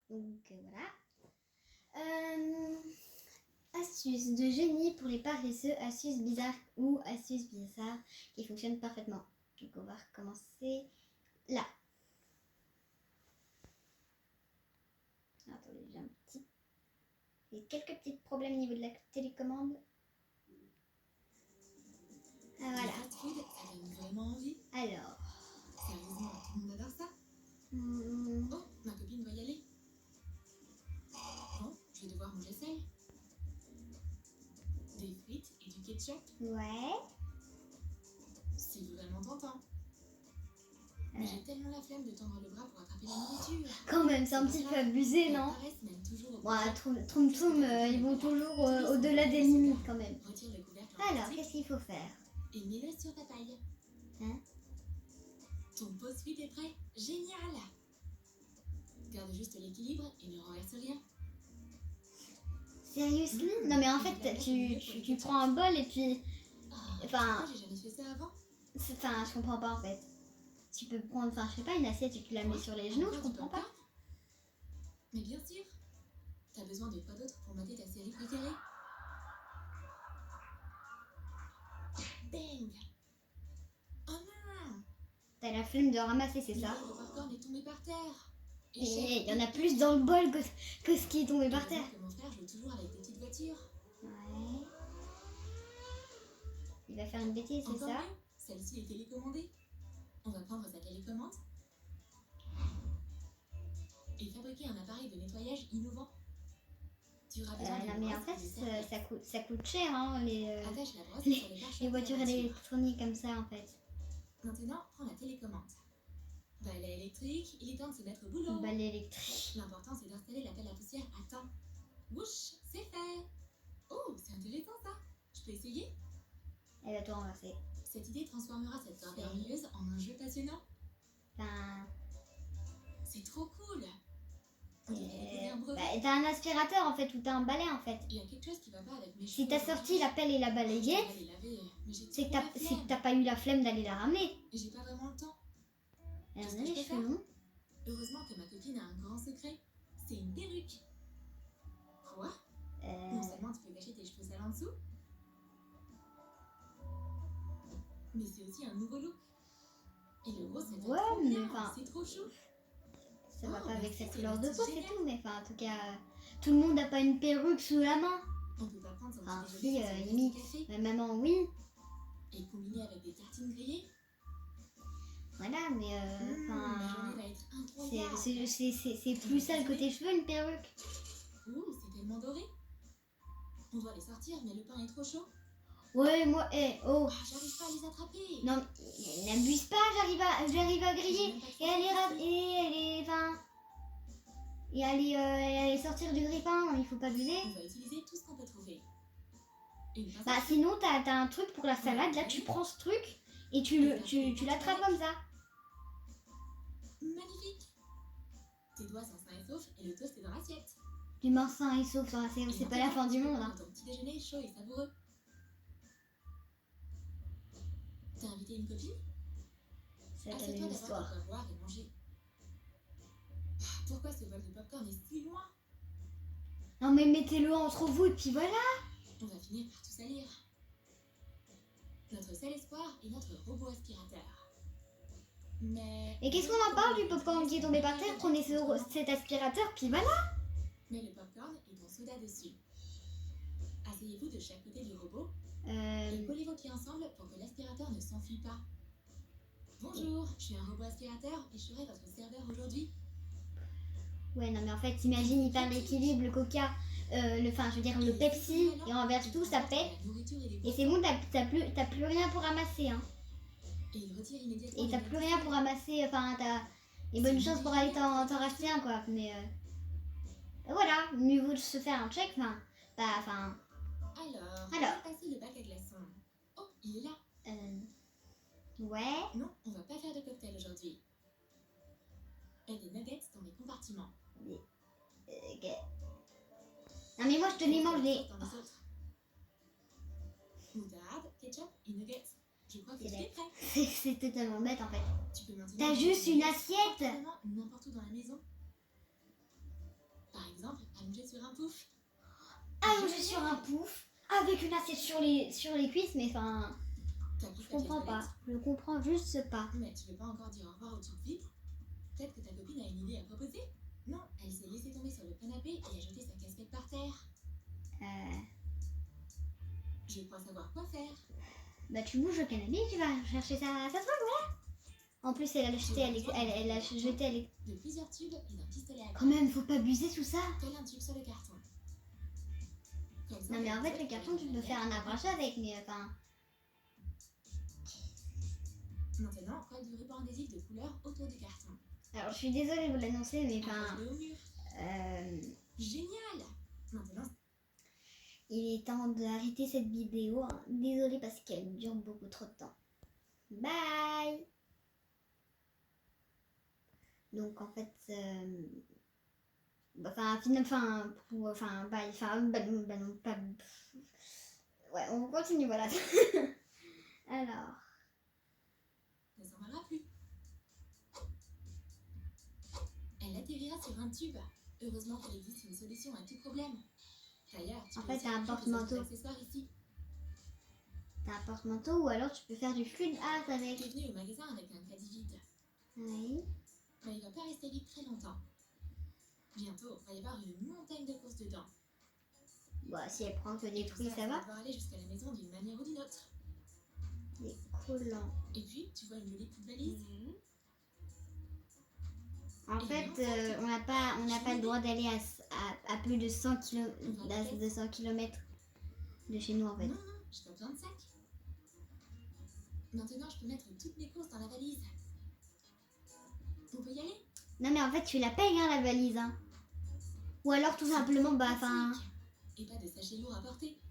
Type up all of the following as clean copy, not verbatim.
Donc voilà. Astuce de génie pour les paresseux, astuce bizarre ou astuce bizarre qui fonctionne parfaitement. Donc on va recommencer là. Attendez, j'ai quelques petits problèmes au niveau de la télécommande. Ah, voilà. Les fast-food, ça donne vraiment envie. Alors. Sérieusement, tout le monde adore ça. Oh, ma copine va y aller. Bon, je vais devoir manger seule. Des frites et du ketchup. Ouais. C'est vraiment tentant. Mais j'ai tellement la flemme de tendre le bras pour attraper la nourriture. Quand même, c'est un petit peu abusé, non? Ouais, Troum Troum, ils vont toujours au-delà des limites quand même. Retire le couvercle. Alors, qu'est-ce qu'il faut faire? Et mets-le sur ta paille. Hein? Ton pot frites est prêt. Génial! Garde juste l'équilibre et ne renverse rien. Seriously? Non mais en fait, tu prends un bol et puis... Enfin... J'ai jamais fait ça avant. Enfin, je comprends pas en fait. Tu peux prendre, enfin, je sais pas, une assiette et tu la mets sur les genoux, je comprends pas. Mais bien sûr. T'as besoin de quoi d'autre pour mater ta série préférée? Bang! Oh non! T'as la flemme de ramasser, c'est ça? Le popcorn est tombé par terre. Et il y en a plus dans le bol que ce qui est tombé par terre. Que mon frère joue toujours avec des petites voitures. Ouais. Il va faire une bêtise, c'est ça? Celle-ci est télécommandée. On va prendre sa télécommande et fabriquer un appareil de nettoyage innovant. Tu auras besoin non mais en fait, ça coûte cher, hein, les voitures électroniques comme ça en fait. Maintenant, prends la télécommande. Balai électrique, il est temps de se mettre au boulot. Balai électrique. L'important c'est d'installer l'appel à poussière à temps. Wouch, c'est fait. Oh, c'est intéressant ça. Je peux essayer? Elle va tout renverser. Cette idée transformera cette soirée ennuyeuse en un jeu passionnant. Enfin... C'est trop cool. T'as un aspirateur en fait ou t'as un balai en fait. Il y a quelque chose qui va pas avec mes cheveux. Si t'as sorti la pelle et la balayette, c'est que t'as pas eu la flemme d'aller la ramener. Et j'ai pas vraiment le temps. Elle en a les cheveux longs. Heureusement que ma copine a un grand secret. C'est une perruque. Quoi? Non seulement tu peux cacher tes cheveux sales en dessous, mais c'est aussi un nouveau look. Et le gros, c'est trop bien. C'est trop chou. Ça va pas avec sa couleur de peau, c'est tout. Mais enfin, en tout cas, tout le monde n'a pas une perruque sous la main. On peut pas prendre son petit déjeuner limite. Ma maman, oui. Et combiner avec des tartines grillées. Voilà, mais c'est plus sale que tes cheveux, une perruque. Ouh, c'est tellement doré. On doit les sortir, mais le pain est trop chaud. Ouais, moi, oh. J'arrive pas à les attraper. Non, n'abuse pas, j'arrive à griller. Et elle est sortir du grille-pain, il faut pas abuser. On va utiliser tout ce qu'on peut trouver. Bah sinon, t'as un truc pour la salade, là tu prends ce truc et tu l'attrapes comme ça. Magnifique. Tes doigts sont sains et saufs et le toast est dans l'assiette. Les mains sains et saufs, c'est pas la fin du monde. Hein. Ton petit déjeuner chaud et savoureux. T'as invité une copine? C'est la même histoire. Boire et manger. Pourquoi ce bol de popcorn est si loin? Non mais mettez-le entre vous et puis voilà. On va finir par tout salir. Notre seul espoir est notre robot aspirateur. Mais... Et qu'est-ce qu'on en parle du popcorn qui est tombé par terre? Prenez cet aspirateur puis voilà. Mais le popcorn est en soda dessus. Asseyez-vous de chaque côté du robot. Et collez vos pieds ensemble pour que l'aspirateur ne s'enfuit pas. Bonjour, je suis un robot aspirateur et je serai votre serveur aujourd'hui. Ouais, non mais en fait, imagine, il perd l'équilibre, le coca, le Pepsi, il renverse tout, ça pète. Et c'est bon, t'as plus rien pour ramasser, hein. Et t'as plus rien pour ramasser, enfin, t'as des bonnes chances pour aller t'en racheter un, quoi. Mais voilà, mieux vaut se faire un check, enfin... Alors, passer le bac à glaçons. Oh, il est là. Ouais. Non, on va pas faire de cocktail aujourd'hui. Et des nuggets dans les compartiments. Non mais moi je te les mange les... Moutarde, ketchup et nuggets. Je crois que c'est prêt. C'est totalement bête en fait. Tu peux T'as juste une assiette. N'importe où dans la maison. allonger sur un pouf. Allonger sur un pouf avec une assiette sur les cuisses, mais enfin, je comprends pas. Je comprends juste pas. Mais tu veux pas encore dire au revoir aux petites filles? Peut-être que ta copine a une idée à proposer? Non, elle s'est laissée tomber sur le canapé et a jeté sa casquette par terre. Je crois savoir quoi faire. Bah tu bouges le canapé et tu vas chercher sa soie, voilà. En plus, elle a jeté de plusieurs tubes et d'un pistolet à quand même, faut pas abuser tout ça. tel un tube sur le carton. Non mais en fait, le carton, tu peux faire un arrache avec, mais enfin... Maintenant, colle du ruban adhésif de couleur autour du carton. Alors, je suis désolée de vous l'annoncer, mais enfin... Génial. Maintenant... Il est temps d'arrêter cette vidéo. Hein. Désolée parce qu'elle dure beaucoup trop de temps. Bye. Donc en fait... Ouais, on continue, voilà. Alors... Ne s'en va plus. Elle atterrira sur un tube. Heureusement qu'il existe une solution à tout problème. D'ailleurs, en fait, t'as un porte-manteau. T'as un porte-manteau ou alors tu peux faire du fluide art avec. Tu es venu au magasin avec un caddie vide. Oui. Mais il va pas rester vide très longtemps. Bientôt, il va y avoir une montagne de courses dedans. Bah, si elle prend que des trucs, ça va. On va aller jusqu'à la maison d'une manière ou d'une autre. Des collants. Et puis, tu vois une jolie petite valise. En fait, on n'a pas le droit d'aller à plus de 100 km de chez nous, en fait. Non, j'ai pas besoin de sac. Maintenant, je peux mettre toutes mes courses dans la valise. On peut y aller? Non, mais en fait, tu la payes, hein, la valise. Hein. Ou alors, tout simplement, bah, enfin... Et pas de sachets lourds à porter.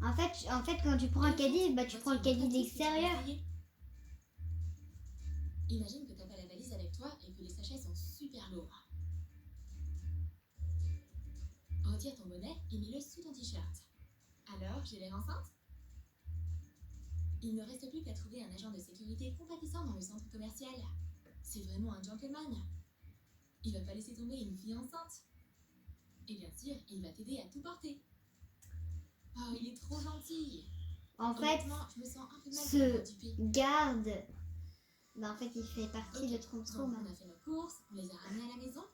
En fait, quand tu prends un caddie, bah, tu prends le caddie de l'extérieur. Imagine que t'as pas la valise avec toi et que les sachets sont super lourds. Retire ton bonnet et mets-le sous ton t-shirt. Alors, j'ai l'air enceinte? Il ne reste plus qu'à trouver un agent de sécurité compatissant dans le centre commercial. C'est vraiment un gentleman. Il va pas laisser tomber une fille enceinte. Et bien sûr, il va t'aider à tout porter. Oh, il est trop gentil. En fait, je me sens un peu mal ce garde... Bah en fait il fait partie de Trompe-Trompe. On a fait nos courses, on les a ramenés à la maison.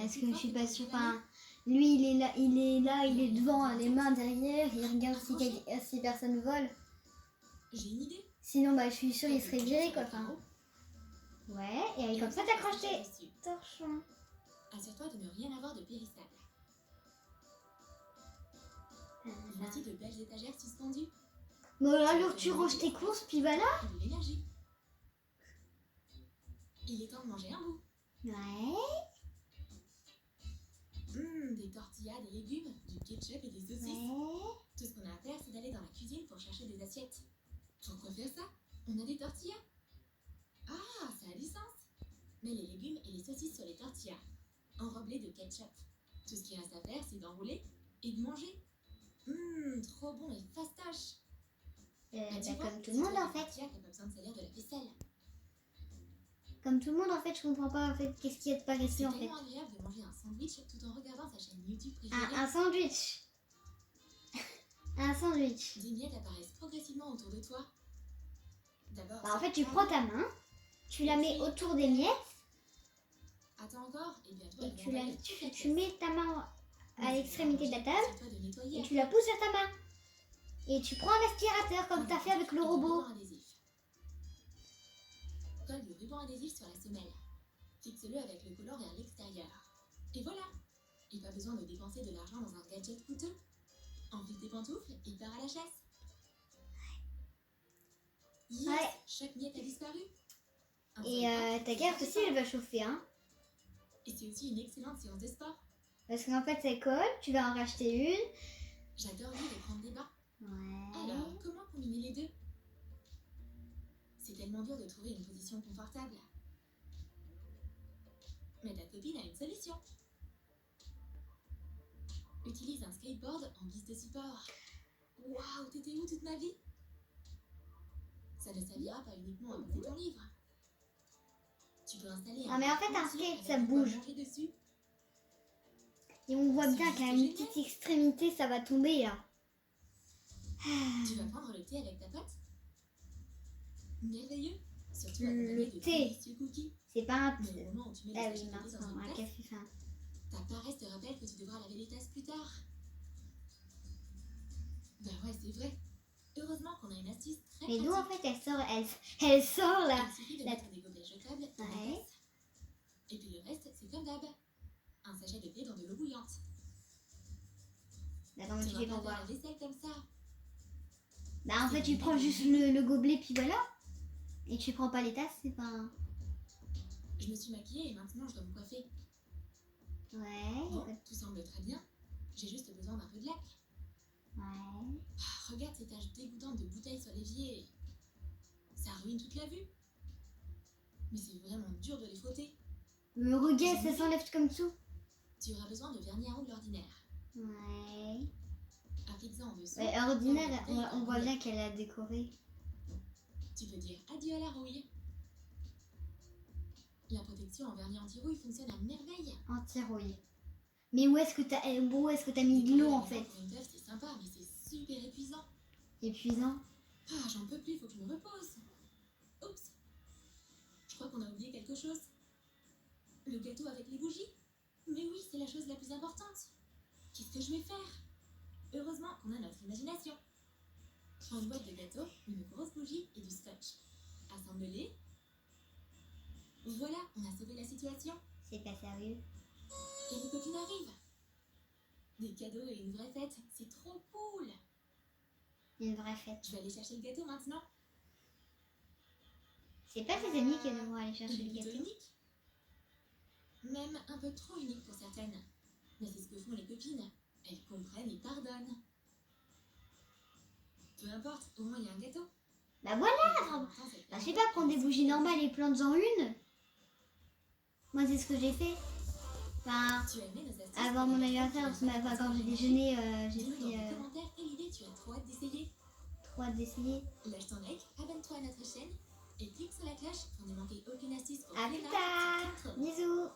Est-ce que je suis pas sûre? Enfin, lui il est devant, les mains derrière, il regarde si personne vole. J'ai une idée. Sinon bah je suis sûre il serait viré quoi. Enfin, ouais, et comme ça t'accroches tes torchons. Assure-toi de ne rien avoir de périssable. Voici de belles étagères suspendues. Bon alors tu ranges tes courses puis voilà. Et de l'énergie. Il est temps de manger un bout. Ouais. Des tortillas, des légumes, du ketchup et des saucisses. Ouais. Tout ce qu'on a à faire, c'est d'aller dans la cuisine pour chercher des assiettes. Pourquoi faire ça? On a des tortillas. Ah, ça a du sens. Mets les légumes et les saucisses sur les tortillas, enroblées de ketchup. Tout ce qui reste à faire, c'est d'enrouler et de manger. Trop bon et fastoche. Comme tout le monde en fait. T'as pas besoin de salir de la vaisselle. Comme tout le monde en fait, je comprends pas en fait qu'est-ce qu'il y a de paresseux en fait. C'est tellement agréable de manger un sandwich tout en regardant sa chaîne YouTube préférée. Un sandwich. Un sandwich. Des miettes apparaissent progressivement autour de toi. D'abord. Bah, en fait, tu prends ta main, tu la mets autour des miettes. Attends encore et bientôt. Et tu mets ta main à l'extrémité de la table et tu la pousses sur ta main. Et tu prends un aspirateur comme tu as fait avec le robot. Colle du ruban adhésif sur la semelle. Fixe-le avec le collant vers l'extérieur. Et voilà! Et pas besoin de dépenser de l'argent dans un gadget coûteux. Enfile tes pantoufles et pars à la chasse. Yes! Ouais. Chaque miette a disparu. Et ta carte aussi, elle va chauffer, hein. Et c'est aussi une excellente séance de sport. Parce qu'en fait, ça colle, tu vas en racheter une. J'adore lire et prendre des bains. Ouais. Alors, comment combiner les deux? C'est tellement dur de trouver une position confortable. Mais ta copine a une solution. Utilise un skateboard en guise de support. Waouh, t'étais où toute ma vie? Ça ne servira pas uniquement à poser ton livre. Tu peux installer mais en fait, un skate, ça bouge. Dessus Et on voit bien qu'à une petite extrémité, ça va tomber là. Tu vas prendre le thé avec ta pote? Merveilleux. Surtout Le de thé. délicieux cookies. C'est pas un Mais thé. au moment où tu mets Ah les oui, sachets de thé mince, dans non, une un tasse, café fin. ta paresse te rappelle que tu devras laver les tasses plus tard. Bah ouais, c'est vrai. Heureusement qu'on a une astuce très Mais pratique. d'où en fait elle sort là. Il suffit de mettre des gobelets jetables dans la Ouais. tasse. Et puis le reste, c'est comme d'hab. Un sachet de thé dans de l'eau bouillante. Attends, mais tu fais pour voir. la vaisselle comme ça. Bah en fait tu prends juste le gobelet puis voilà. Et tu prends pas les tasses, c'est pas... Je me suis maquillée et maintenant je dois me coiffer. Ouais. Bon, tout semble très bien. J'ai juste besoin d'un peu de lac. Ouais. Ah, regarde ces taches dégoûtantes de bouteilles sur l'évier. Ça ruine toute la vue. Mais c'est vraiment dur de les frotter. Le regard, ça s'enlève comme tout. Tu auras besoin de vernis à ongles ordinaire. Ouais. Applique-en en dessous. Ouais, ordinaire, on voit bien qu'elle a décoré. Tu peux dire adieu à la rouille. La protection en vernis anti-rouille fonctionne à merveille. Anti-rouille. Mais où est-ce que t'as mis de l'eau en fait? Pour une teuf, c'est sympa, mais c'est super épuisant. Épuisant. Ah, j'en peux plus, faut que je me repose. Oups. Je crois qu'on a oublié quelque chose. Le gâteau avec les bougies. Mais oui, c'est la chose la plus importante. Qu'est-ce que je vais faire? Heureusement qu'on a notre imagination. Prends une boîte de gâteau, une grosse bougie et du scotch. Assemble-les. Voilà, on a sauvé la situation. C'est pas sérieux. Et les copines arrivent. Des cadeaux et une vraie fête, c'est trop cool. Une vraie fête. Je vais aller chercher le gâteau maintenant. C'est pas tes amis qui devront aller chercher Il est le plutôt gâteau. unique. Même un peu trop unique pour certaines. Mais c'est ce que font les copines. Elles comprennent et pardonnent. Peu importe, au moins il y a un gâteau. Bah voilà. Bah, je sais pas, prendre des bougies normales et plantes-en une. Moi c'est ce que j'ai fait. Enfin, Tu as aimé nos astuces avant mon anniversaire, quand j'ai déjeuné, j'ai Dis-nous pris dans les commentaires quelle idée tu as trop hâte d'essayer. 3 d'essayer. Lâche ton like, abonne-toi à notre chaîne et clique sur la cloche pour ne manquer aucune astuce. À plus tard. Bisous.